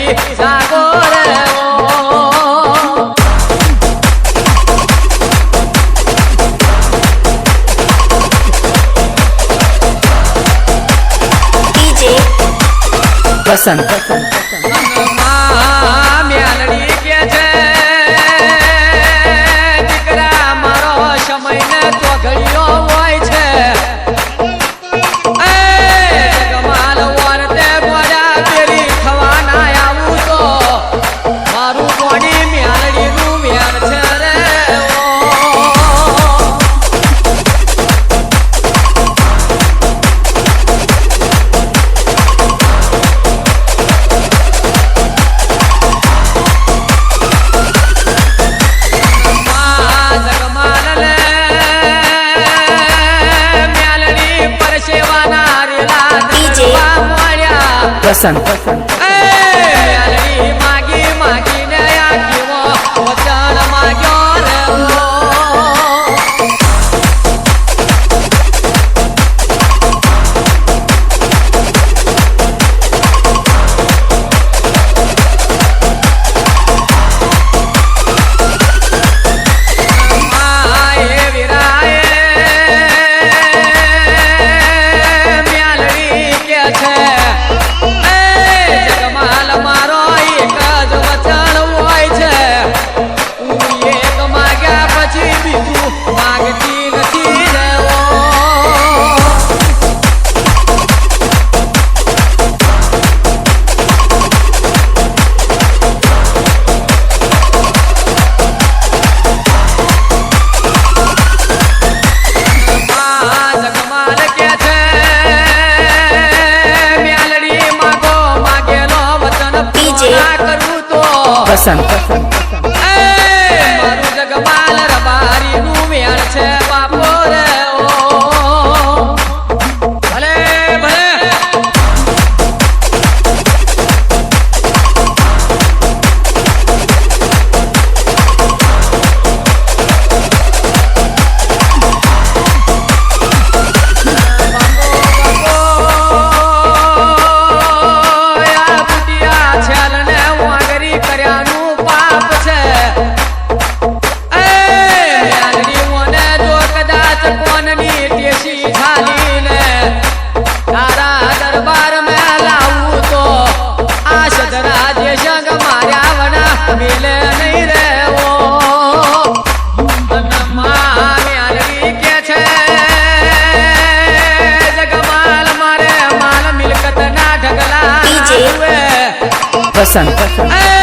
म्यालड़ी जागो रे बसंत म्यालड़ी के छे दीकरा मारो समय ने तो घड़ियो होय छे जगमाल वरते गोजा तेरी खवाना आવું તો મારું બોડી म्यालड़ी નું વેણ છે રે बसंत म्यालड़ी मागी मागी ने आखी वो वचन माग्यो रे बसंत मारू जगमाल रबारी नु वेण छे बापो रे ओ भले भले मिले नहीं रे वो म्यालड़ी के छे जगमाल मारे माल मिलकत ना ढगला बसंत